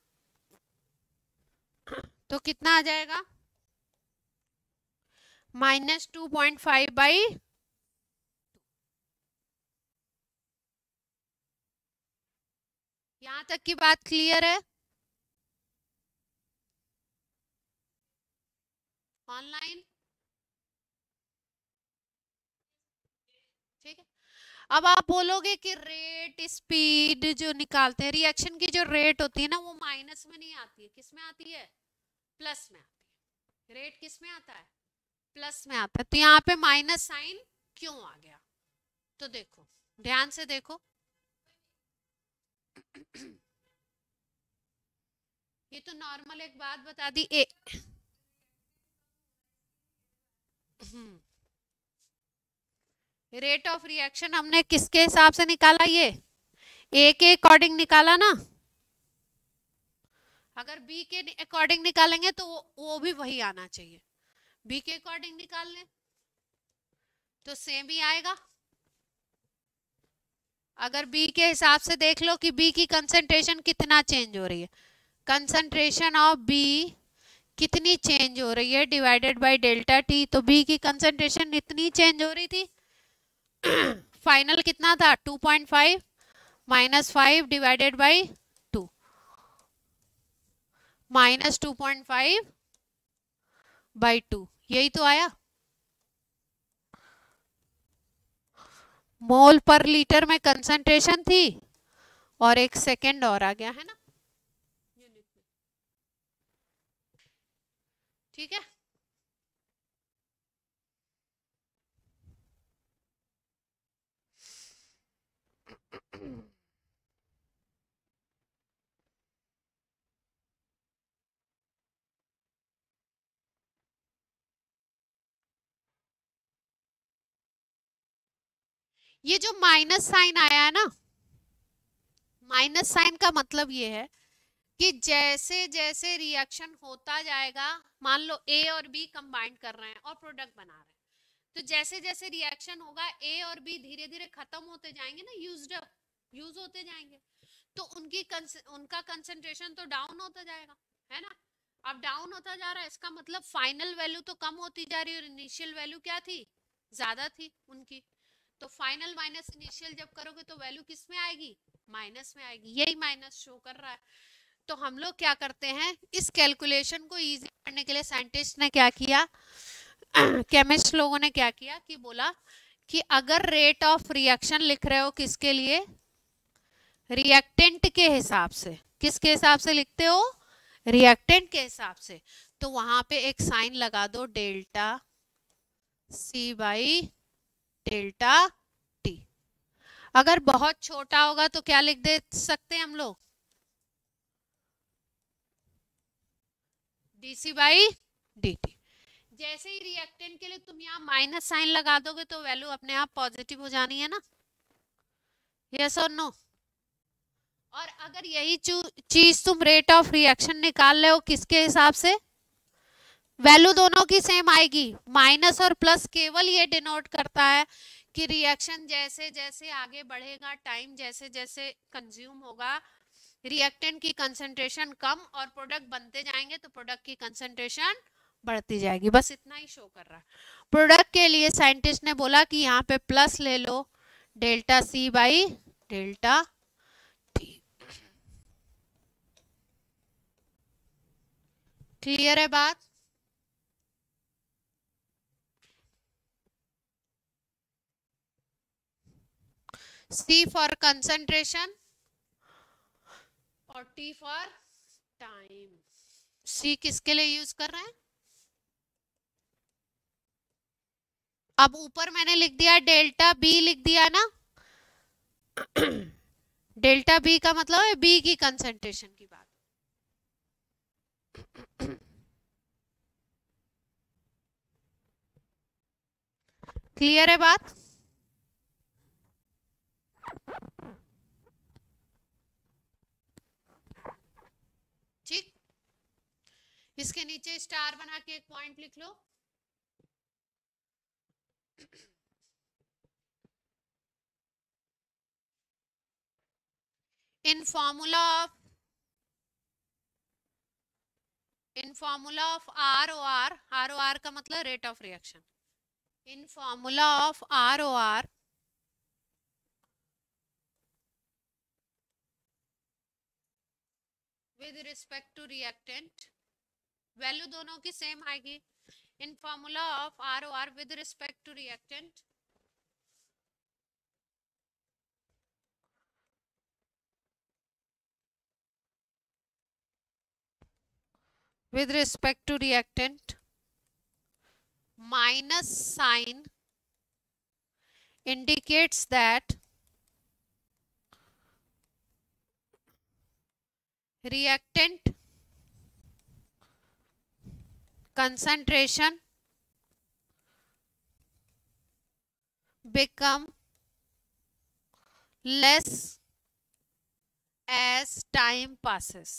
तो कितना आ जाएगा? -2.5 बाई। यहां तक की बात क्लियर है? ऑनलाइन? ठीक है। अब आप बोलोगे कि रेट स्पीड जो निकालते हैं, रिएक्शन की जो रेट होती है ना, वो माइनस में नहीं आती है, किस में आती है? प्लस में आती है। रेट किस में आता है? प्लस में आता है। तो यहाँ पे माइनस साइन क्यों आ गया? तो देखो, ध्यान से देखो। ये तो नॉर्मल एक बात बता दी। रेट ऑफ रिएक्शन हमने किसके हिसाब से निकाला? ये A के अकॉर्डिंग निकाला ना। अगर B के अकॉर्डिंग निकालेंगे तो वो भी वही आना चाहिए। B के अकॉर्डिंग निकाल लें तो सेम ही आएगा। अगर B के हिसाब से देख लो कि B की कंसंट्रेशन कितना चेंज हो रही है, कंसंट्रेशन ऑफ B कितनी चेंज हो रही है डिवाइडेड बाय डेल्टा T, तो B की कंसंट्रेशन इतनी चेंज हो रही थी। फाइनल कितना था? 2.5 -5 डिवाइडेड बाय 2, -2.5 बाय 2, यही तो आया। मोल पर लीटर में कंसंट्रेशन थी और 1 सेकेंड और आ गया है ना यूनिट में। ठीक है। ये जो माइनस साइन आया है ना, माइनस साइन का मतलब ये है कि जैसे जैसे रिएक्शन होता जाएगा, मान लो A और B कंबाइन कर रहे हैं और प्रोडक्ट बना रहे हैं, तो जैसे जैसे रिएक्शन होगा A और B धीरे धीरे खत्म होते जाएंगे ना, यूज होते जाएंगे, तो उनका कंसंट्रेशन तो डाउन होता जाएगा, है ना। अब डाउन होता जा रहा है, इसका मतलब फाइनल वैल्यू तो कम होती जा रही है और इनिशियल वैल्यू क्या थी? ज्यादा थी उनकी। तो फाइनल माइनस इनिशियल जब करोगे तो वैल्यू किस में आएगी? माइनस में आएगी। यही माइनस शो कर रहा है। तो हम लोग क्या करते हैं, इस कैलकुलेशन को इजी करने के लिए साइंटिस्ट ने क्या किया, केमिस्ट लोगों ने क्या किया कि बोला कि अगर रेट ऑफ रिएक्शन लिख रहे हो किसके लिए? रिएक्टेंट के हिसाब से। किसके हिसाब से लिखते हो? रिएक्टेंट के हिसाब से। तो वहां पे एक साइन लगा दो, delta C by delta T। अगर बहुत छोटा होगा तो क्या लिख दे सकते हैं हम लोग? DC by DT। जैसे ही रिएक्टेंट के लिए तुम यहाँ माइनस साइन लगा दोगे तो वैल्यू अपने आप पॉजिटिव हो जानी है ना, यस और नो? और अगर यही चीज तुम रेट ऑफ रिएक्शन निकाल रहे हो किसके हिसाब से, वैल्यू दोनों की सेम आएगी, माइनस और प्लस केवल ये डिनोट करता है कि रिएक्शन जैसे जैसे आगे बढ़ेगा, टाइम जैसे जैसे कंज्यूम होगा, रिएक्टेंट की कंसंट्रेशन कम और प्रोडक्ट बनते जाएंगे तो प्रोडक्ट की कंसंट्रेशन बढ़ती जाएगी, बस इतना ही शो कर रहा है। प्रोडक्ट के लिए साइंटिस्ट ने बोला कि यहाँ पे प्लस ले लो delta C by delta T. Clear है बात? C फॉर कंसंट्रेशन और T फॉर टाइम। C किसके लिए यूज कर रहे हैं? अब ऊपर मैंने लिख दिया डेल्टा बी लिख दिया ना डेल्टा बी का मतलब है बी की कंसंट्रेशन की बात। क्लियर है बात? ठीक, इसके नीचे स्टार बना के एक पॉइंट लिख लो। in formula of ROR का मतलब rate of reaction, in formula of ROR with respect to reactant, value दोनों की सेम आएगी। in formula of ROR with respect to reactant minus sign indicates that reactant concentration become less as time passes,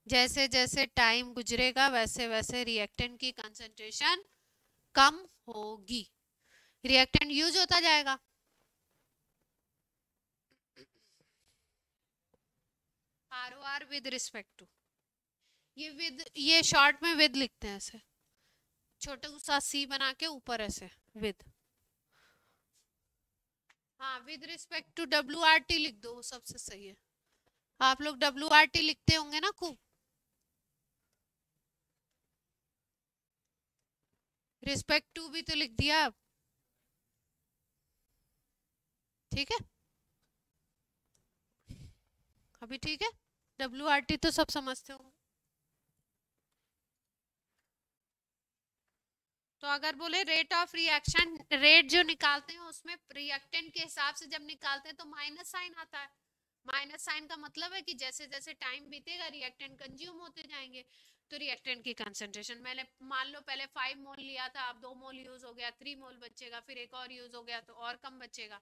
जैसे जैसे टाइम गुजरेगा वैसे वैसे रिएक्टेंट की कंसंट्रेशन कम होगी, रिएक्टेंट यूज होता जाएगा। ROR विद रिस्पेक्ट टू, ये शॉर्ट में विद लिखते हैं ऐसे, छोटा सा सी बना के ऊपर ऐसे विद। हाँ, विद रिस्पेक्ट टू WRT लिख दो, सबसे सही है। आप लोग WRT लिखते होंगे ना खूब, रिस्पेक्ट टू भी तो लिख दिया अब, ठीक है अभी, ठीक है। WRT तो सब समझते होंगे। तो अगर बोले रेट ऑफ रिएक्शन, रेट जो निकालते हैं उसमें रिएक्टेंट के हिसाब से जब निकालते हैं तो माइनस साइन आता है। माइनस साइन का मतलब है कि जैसे जैसे टाइम बीतेगा रिएक्टेंट कंज्यूम होते जाएंगे, तो रिएक्टेंट की कंसंट्रेशन, मैंने मान लो पहले 5 मोल लिया था, अब 2 मोल यूज हो गया, 3 मोल बचेगा, फिर एक और यूज हो गया तो और कम बचेगा,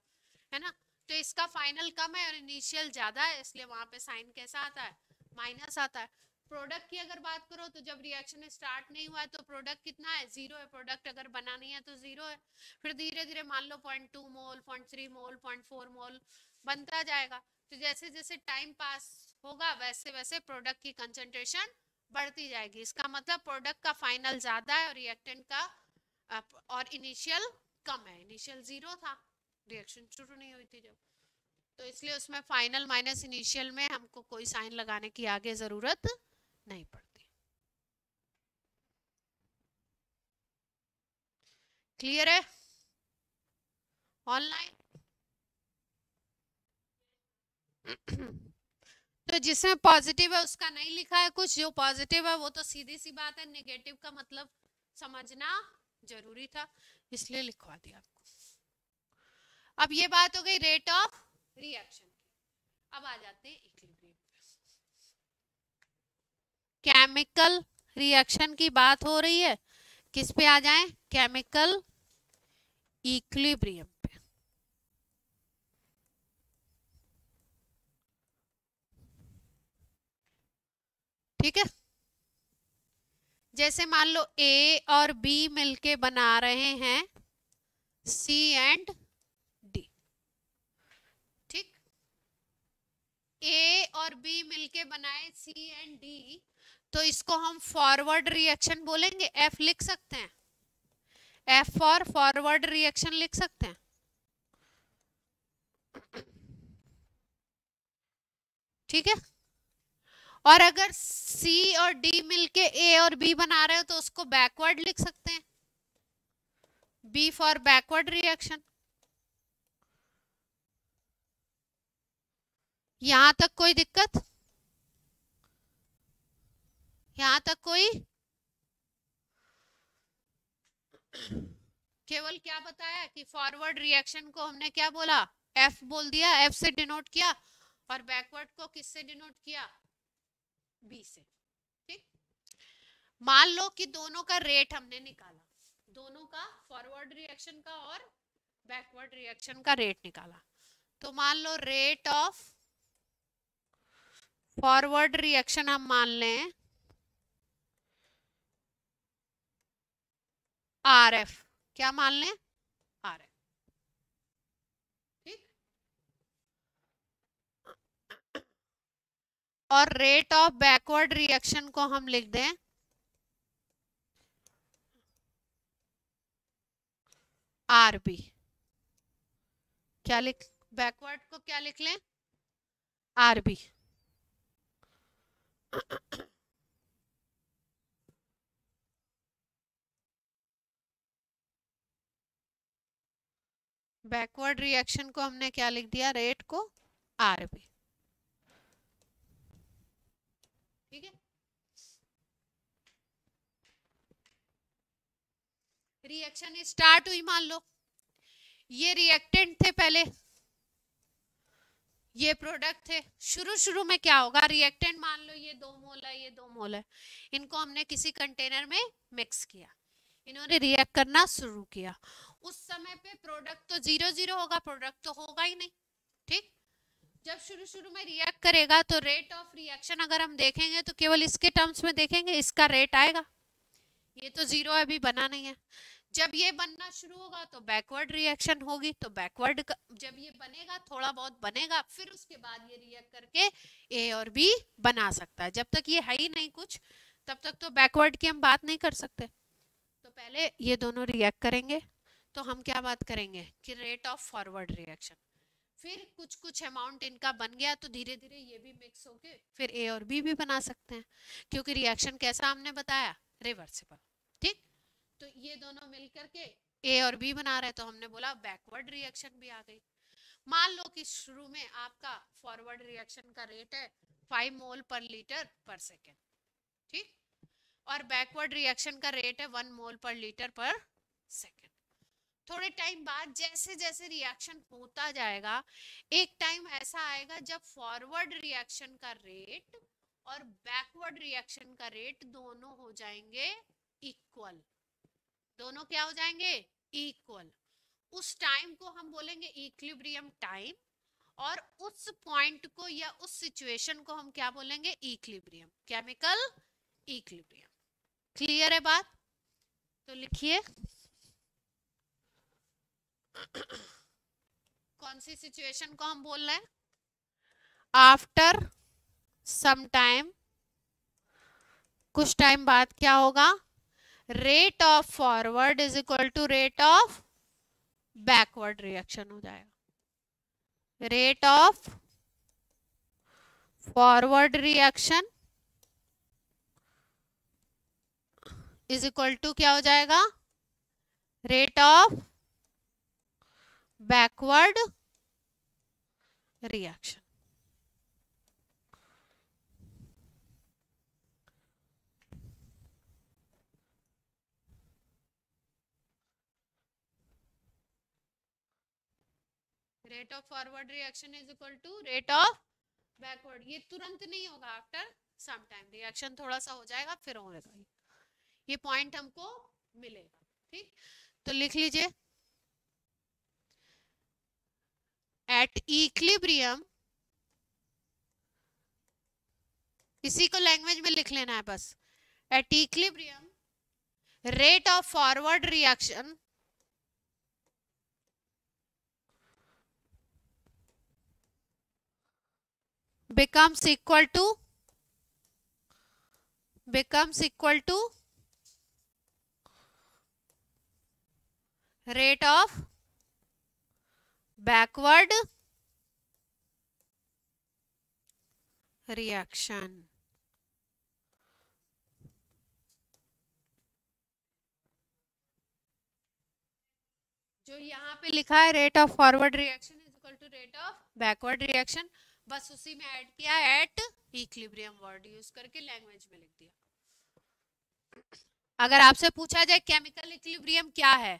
है ना। तो इसका फाइनल कम है और इनिशियल ज्यादा है, इसलिए वहां पे साइन कैसा आता है, माइनस आता है। प्रोडक्ट की अगर बात करो तो जब रिएक्शन स्टार्ट नहीं हुआ है तो प्रोडक्ट कितना है, 0 है। प्रोडक्ट अगर बना नहीं है तो 0 है। फिर धीरे धीरे मान लो 0.2 मोल, 0.3 मोल, 0.4 मोल बनता जाएगा। तो जैसे जैसे टाइम पास होगा वैसे वैसे प्रोडक्ट की कंसंट्रेशन बढ़ती जाएगी। इसका मतलब प्रोडक्ट का फाइनल ज्यादा है और रिएक्टेंट का और इनिशियल कम है। इनिशियल 0 था, रिएक्शन शुरू नहीं हुई थी जब, तो इसलिए उसमें फाइनल माइनस इनिशियल में हमको कोई साइन लगाने की आगे जरूरत नहीं पड़ती। क्लियर है? ऑनलाइन तो जिसमें पॉजिटिव है उसका नहीं लिखा है कुछ, जो पॉजिटिव है वो तो सीधी सी बात है, नेगेटिव का मतलब समझना जरूरी था इसलिए लिखवा दिया आपको। अब ये बात हो गई रेट ऑफ रिएक्शन की। अब आ जाते हैं इक्विलिब्रियम। केमिकल रिएक्शन की बात हो रही है, किस पे आ जाएं, केमिकल इक्विलिब्रियम पे। ठीक है। जैसे मान लो ए और बी मिलके बना रहे हैं सी एंड डी, ठीक। ए और बी मिलके बनाए सी एंड डी, तो इसको हम फॉरवर्ड रिएक्शन बोलेंगे, एफ लिख सकते हैं, एफ फॉर फॉरवर्ड रिएक्शन लिख सकते हैं, ठीक है। और अगर सी और डी मिलके ए और बी बना रहे हो तो उसको बैकवर्ड लिख सकते हैं, बी फॉर बैकवर्ड रिएक्शन। यहां तक कोई दिक्कत? यहां तक कोई? केवल क्या बताया कि फॉरवर्ड रिएक्शन को हमने क्या बोला, एफ बोल दिया, एफ से डिनोट किया, और बैकवर्ड को किससे डिनोट किया, बी से, ठीक। मान लो कि दोनों का रेट हमने निकाला, दोनों का फॉरवर्ड रिएक्शन का और बैकवर्ड रिएक्शन का रेट निकाला, तो मान लो रेट ऑफ फॉरवर्ड रिएक्शन हम मान लें आर एफ, क्या मान लें, आर एफ, ठीक। और रेट ऑफ बैकवर्ड रिएक्शन को हम लिख दें आर बी, क्या लिख, बैकवर्ड को क्या लिख लें, आर बी। बैकवर्ड रिएक्शन को हमने क्या लिख दिया, रेट को आर बी, ठीक है। रिएक्शन स्टार्ट हुई, मान लो ये रिएक्टेंट थे पहले, ये प्रोडक्ट थे। शुरू शुरू में क्या होगा, रिएक्टेंट मान लो ये 2 मोल है, ये 2 मोल है, इनको हमने किसी कंटेनर में मिक्स किया, इन्होंने रिएक्ट करना शुरू किया। उस समय पे प्रोडक्ट तो 0 होगा, प्रोडक्ट तो होगा ही नहीं, ठीक। जब शुरू शुरू में रिएक्ट करेगा तो रेट ऑफ रिएक्शन अगर हम देखेंगे तो केवल इसके टर्म्स में देखेंगे, इसका रेट आएगा, ये तो 0 अभी बना नहीं है। जब ये बनना शुरू होगा तो बैकवर्ड रिएक्शन होगी, तो बैकवर्ड जब ये बनेगा, थोड़ा बहुत बनेगा, फिर उसके बाद ये रिएक्ट करके ए और बी बना सकता है। जब तक ये है ही नहीं कुछ, तब तक तो बैकवर्ड की हम बात नहीं कर सकते। तो पहले ये दोनों रिएक्ट करेंगे, तो हम क्या बात करेंगे कि रेट ऑफ फॉरवर्ड रिएक्शन, फिर कुछ कुछ अमाउंट इनका बन गया तो धीरे धीरे ये भी मिक्स होके फिर ए और बी भी बना सकते हैं, क्योंकि रिएक्शन कैसा हमने बताया, रिवर्सिबल, ठीक। तो ये दोनों मिलकर के ए और बी बना रहे हैं, तो हमने बोला बैकवर्ड रिएक्शन भी आ गई। मान लो कि शुरू में आपका फॉरवर्ड रिएक्शन का रेट है 5 मोल पर लीटर पर सेकेंड, ठीक, और बैकवर्ड रिएक्शन का रेट है 1 मोल पर लीटर पर सेकेंड। थोड़े टाइम बाद जैसे जैसे रिएक्शन होता जाएगा, एक टाइम ऐसा आएगा जब फॉरवर्ड रिएक्शन का रेट और बैकवर्ड रिएक्शन का रेट दोनों हो जाएंगे इक्वल, दोनों क्या हो जाएंगे, इक्वल। उस टाइम को हम बोलेंगे इक्विलिब्रियम टाइम, और उस पॉइंट को या उस सिचुएशन को हम क्या बोलेंगे, इक्विलिब्रियम, केमिकल इक्विलिब्रियम। क्लियर है बात? तो लिखिए कौन सी सिचुएशन को हम बोल रहे हैं, आफ्टर सम टाइम, कुछ टाइम बाद क्या होगा, rate of forward is equal to rate of backward reaction हो जाएगा। Rate of forward reaction is equal to क्या हो जाएगा, rate of backward reaction. Rate of forward reaction is equal to rate of backward. ये तुरंत नहीं होगा, आफ्टर सम टाइम रिएक्शन थोड़ा सा हो जाएगा फिर होगा, ये पॉइंट हमको मिलेगा, ठीक। तो लिख लीजिए एट इक्विलिब्रियम इसी को लैंग्वेज में लिख लेना है बस। At equilibrium rate of forward reaction becomes equal to rate of backward reaction। जो यहाँ पे लिखा है rate of forward reaction is equal to rate of backward reaction, बस उसी में ऐड किया एट इक्विलिब्रियम वर्ड यूज करके लैंग्वेज में लिख दिया। अगर आपसे पूछा जाए केमिकल इक्विलिब्रियम क्या है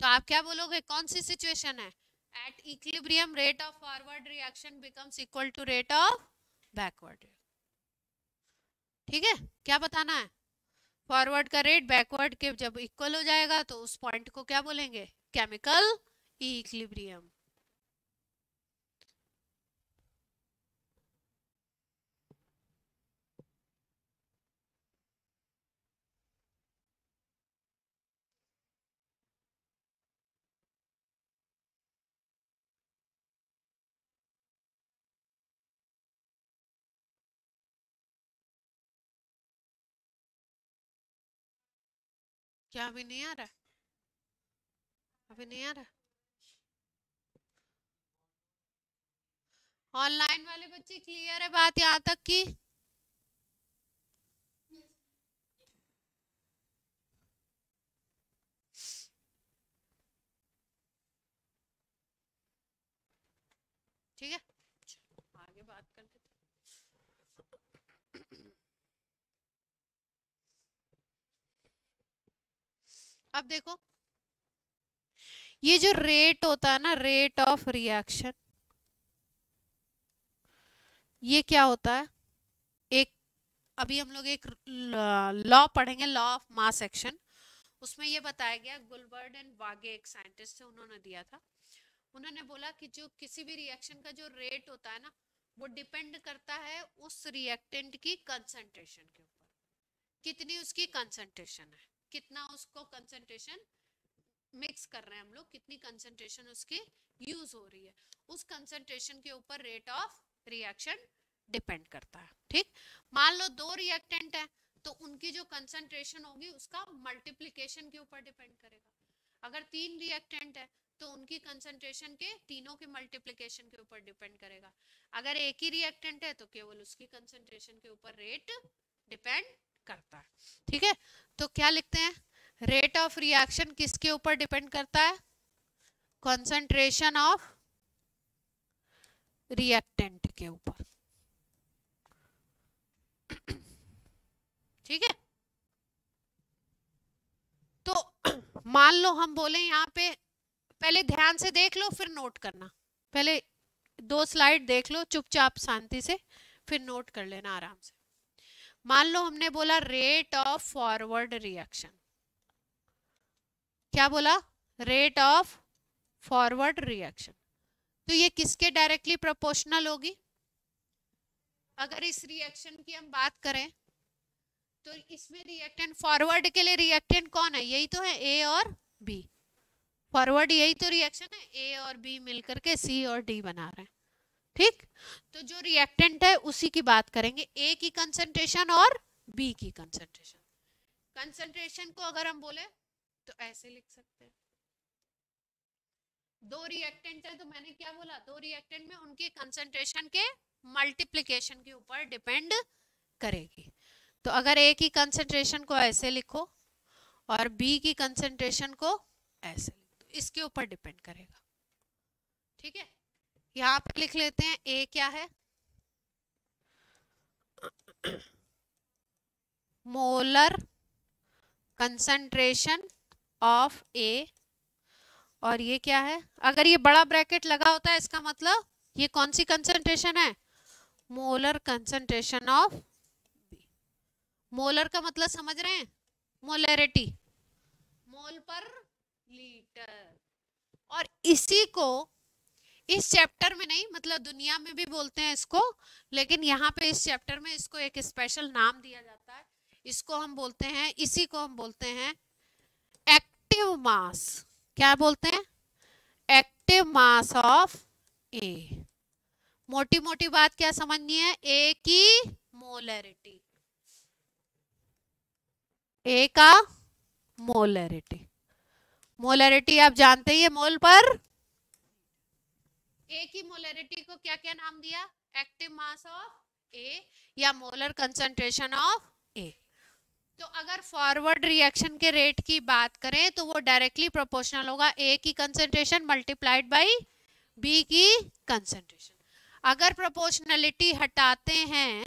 तो आप क्या बोलोगे, कौन सी सिचुएशन है? At equilibrium rate of forward reaction becomes equal to rate of backward. ठीक है, क्या बताना है? फॉरवर्ड का रेट बैकवर्ड के जब इक्वल हो जाएगा तो उस पॉइंट को क्या बोलेंगे? Chemical equilibrium. क्या अभी नहीं आ रहा है? अभी नहीं आ रहा? ऑनलाइन वाले बच्चे क्लियर है बात यहाँ तक की? ठीक है, आगे बात कर लेते। अब देखो ये जो रेट होता है ना, रेट ऑफ रिएक्शन, ये क्या होता है? एक अभी हम लोग एक लॉ पढ़ेंगे, लॉ ऑफ मास एक्शन। उसमें ये बताया गया, गुलबर्ट एंड वागे एक साइंटिस्ट थे, उन्होंने दिया था। उन्होंने बोला कि जो किसी भी रिएक्शन का जो रेट होता है ना, वो डिपेंड करता है उस रिएक्टेंट की कंसंट्रेशन के ऊपर। कितनी उसकी कंसंट्रेशन है, कितना उसको कंसंट्रेशन मिक्स कर रहे हैं हम लोग, कितनी कंसंट्रेशन उसकी यूज हो रही है, उस कंसंट्रेशन के ऊपर रेट ऑफ रिएक्शन डिपेंड करता है। ठीक, मान लो दो रिएक्टेंट है तो उनकी जो कंसंट्रेशन होगी उसका मल्टीप्लिकेशन के ऊपर डिपेंड करेगा। अगर तीन रिएक्टेंट है तो उनकी कंसंट्रेशन के तीनों के मल्टीप्लिकेशन के ऊपर डिपेंड करेगा। अगर एक ही रिएक्टेंट है तो केवल उसकी कंसंट्रेशन के ऊपर रेट डिपेंड करता है। ठीक है, तो क्या लिखते हैं? रेट ऑफ रिएक्शन किसके ऊपर डिपेंड करता है? कंसंट्रेशन ऑफ रिएक्टेंट के ऊपर। ठीक है, तो मान लो हम बोले यहाँ पे, पहले ध्यान से देख लो फिर नोट करना, पहले 2 स्लाइड देख लो चुपचाप शांति से, फिर नोट कर लेना आराम से। मान लो हमने बोला रेट ऑफ फॉरवर्ड रिएक्शन, क्या बोला? रेट ऑफ फॉरवर्ड रिएक्शन, तो ये किसके डायरेक्टली प्रोपोर्शनल होगी? अगर इस रिएक्शन की हम बात करें तो इसमें रिएक्टेंट, फॉरवर्ड के लिए रिएक्टेंट कौन है? यही तो है, ए और बी। फॉरवर्ड यही तो रिएक्शन है, ए और बी मिलकर के सी और डी बना रहे हैं। ठीक, तो जो रिएक्टेंट है उसी की बात करेंगे, ए की कंसंट्रेशन और बी की कंसंट्रेशन। कंसंट्रेशन को अगर हम बोले तो ऐसे लिख सकते हैं, दो रिएक्टेंट है तो मैंने क्या बोला, दो रिएक्टेंट में उनकी कंसंट्रेशन के मल्टीप्लिकेशन के ऊपर डिपेंड करेगी। तो अगर ए की कंसंट्रेशन को ऐसे लिखो और बी की कंसंट्रेशन को ऐसे लिखो, तो इसके ऊपर डिपेंड करेगा। ठीक है, यहाँ पे लिख लेते हैं ए क्या है? मोलर कंसंट्रेशन ऑफ ए, और ये क्या है? अगर ये बड़ा ब्रैकेट लगा होता है इसका मतलब ये कौन सी कंसंट्रेशन है? Molar concentration of B. Molar का मतलब समझ रहे हैं? मोलरिटी, मोल पर लीटर। और इसी को इस चैप्टर में नहीं, मतलब दुनिया में भी बोलते हैं इसको, लेकिन यहाँ पे इस चैप्टर में इसको एक स्पेशल नाम दिया जाता है। इसको हम बोलते हैं, इसी को हम बोलते हैं एक्टिव मास। क्या बोलते हैं? एक्टिव मास ऑफ ए। मोटी मोटी बात क्या समझनी है? ए की मोलैरिटी, ए का मोलैरिटी। मोलैरिटी आप जानते ही है, मोल पर। ए की मोलैरिटी को क्या क्या नाम दिया? एक्टिव मास ऑफ ए या मोलर कंसंट्रेशन ऑफ ए। तो अगर फॉरवर्ड रिएक्शन के रेट की बात करें तो वो डायरेक्टली प्रोपोर्शनल होगा ए की कंसंट्रेशन मल्टीप्लाइड बाय बी की कंसंट्रेशन। अगर प्रोपोर्शनलिटी हटाते हैं,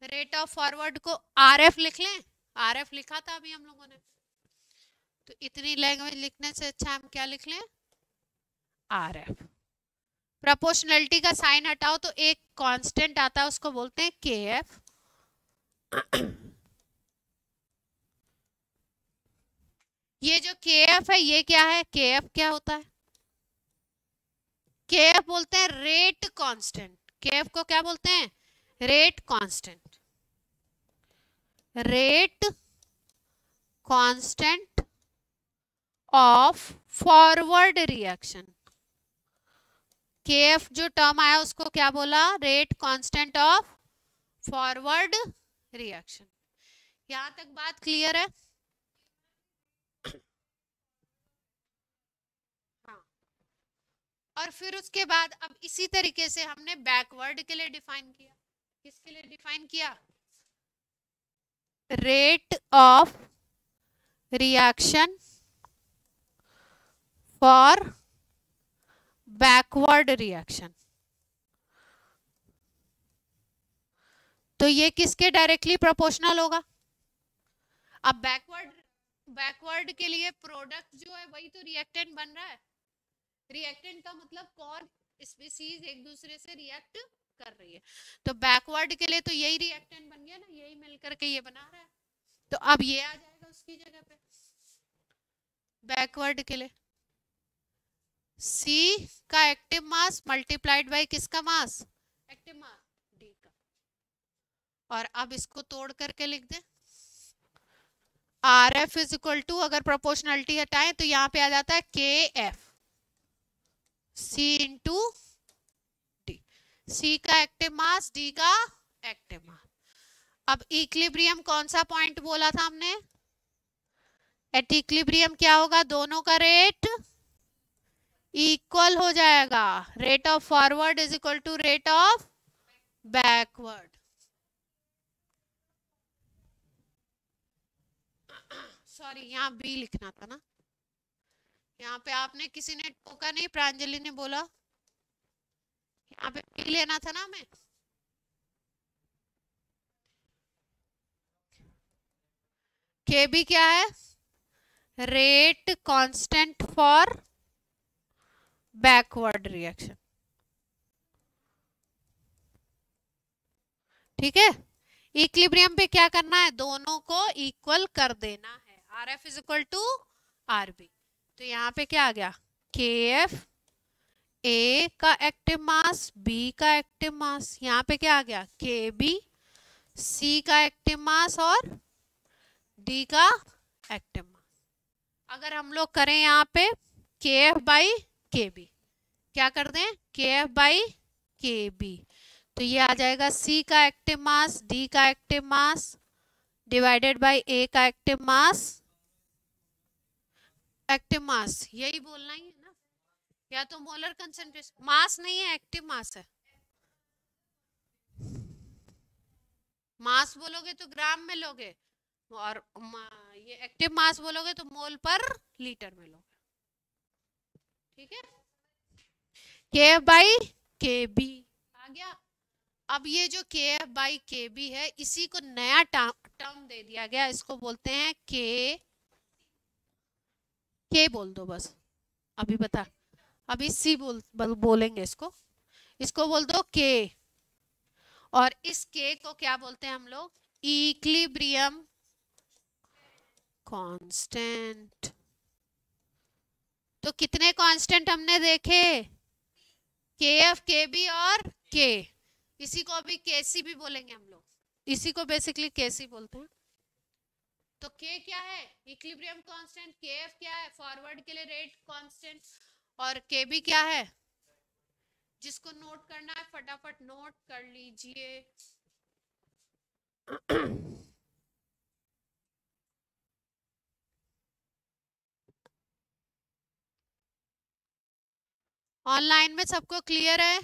रेट ऑफ फॉरवर्ड को आरएफ लिख लें। आरएफ लिखा था अभी हम लोगों ने, तो इतनी लैंग्वेज लिखने से अच्छा हम क्या लिख लें? आरएफ। प्रोपोर्शनलिटी का साइन हटाओ तो एक कांस्टेंट आता है, उसको बोलते हैं केएफ। ये जो केएफ है ये क्या है? केएफ क्या होता है? केएफ बोलते हैं रेट कांस्टेंट। केएफ को क्या बोलते हैं? Rate constant. Rate constant of forward reaction. KF जो टर्म आया उसको क्या बोला? Rate constant of forward reaction. यहां तक बात क्लियर है? हाँ। और फिर उसके बाद अब इसी तरीके से हमने बैकवर्ड के लिए डिफाइन किया। किसके लिए डिफाइन किया? Rate of reaction for backward reaction. तो ये किसके डायरेक्टली प्रोपोर्शनल होगा? अब बैकवर्ड के लिए प्रोडक्ट जो है वही तो रिएक्टेंट बन रहा है। रिएक्टेंट का मतलब कौन स्पीसीज एक दूसरे से रिएक्ट कर रही है। तो बैकवर्ड के लिए तो यही रिएक्टेंट बन गया ना, यही मिलकर के ये बना रहा है। तो अब ये आ जाएगा उसकी जगह पे बैकवर्ड के लिए। C का एक्टिव मास मल्टीप्लाइड बाय किसका मास? एक्टिव मास D का। और अब इसको तोड़ करके लिख दें, RF इज इक्वल टू, अगर प्रोपोर्शनलिटी हटाएं तो यहाँ पे आ जाता है KF C into D। C का एक्टिव मास, D का एक्टिव मास। अब इक्विलिब्रियम कौन सा पॉइंट बोला था हमने? एट इक्विलिब्रियम क्या होगा? दोनों का रेट इक्वल हो जाएगा। Rate of forward is equal to rate of backward. Sorry, यहाँ बी लिखना था ना, यहाँ पे आपने किसी ने टोका नहीं, प्रांजलि ने बोला यहाँ पे बी लेना था ना हमें। के बी क्या है? Rate constant for backward reaction. ठीक है। इक्विलिब्रियम पे क्या करना है? दोनों को इक्वल कर देना है। RF is equal to RB। तो यहाँ पे क्या आ गया? KF A का एक्टिव मास, B का एक्टिव मास। यहाँ पे क्या आ गया? KB C का एक्टिव मास और D का एक्टिव मास। अगर हम लोग करें यहाँ पे KF बाई KB, क्या कर दें? KF बाई KB, तो ये आ जाएगा C का एक्टिव मास, D का active mass divided by A का एक्टिव मास। एक्टिव मास यही बोलना ही है ना, या तो मोलर कंसंट्रेशन। मास नहीं है, एक्टिव मास है। मास बोलोगे तो ग्राम में लोगे, और ये एक्टिव मास बोलोगे तो मोल पर लीटर में लोगे। ठीक है। KF बाई KB आ गया। अब ये जो KF बाई KB है, इसी को नया टर्म दे दिया गया, इसको बोलते हैं K बोल दो बस, अभी बता, अभी C बोलेंगे इसको बोल दो K। और इस K को क्या बोलते हैं हम लोग? Equilibrium constant. तो कितने कांस्टेंट हमने देखे? के एफ के बी और के, इसी को अभी केसी भी बोलेंगे हम लोग, इसी को बेसिकली केसी बोलते हैं। तो के क्या है, इक्विलिब्रियम कांस्टेंट, के एफ क्या है, फॉरवर्ड के लिए रेट कांस्टेंट, और के बी क्या है, जिसको नोट करना है फटाफट नोट कर लीजिए। ऑनलाइन में सबको क्लियर है?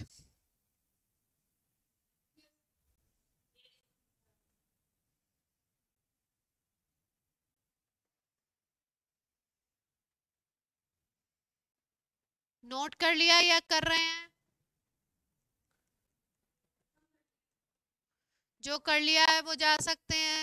नोट कर लिया या कर रहे हैं? जो कर लिया है वो जा सकते हैं।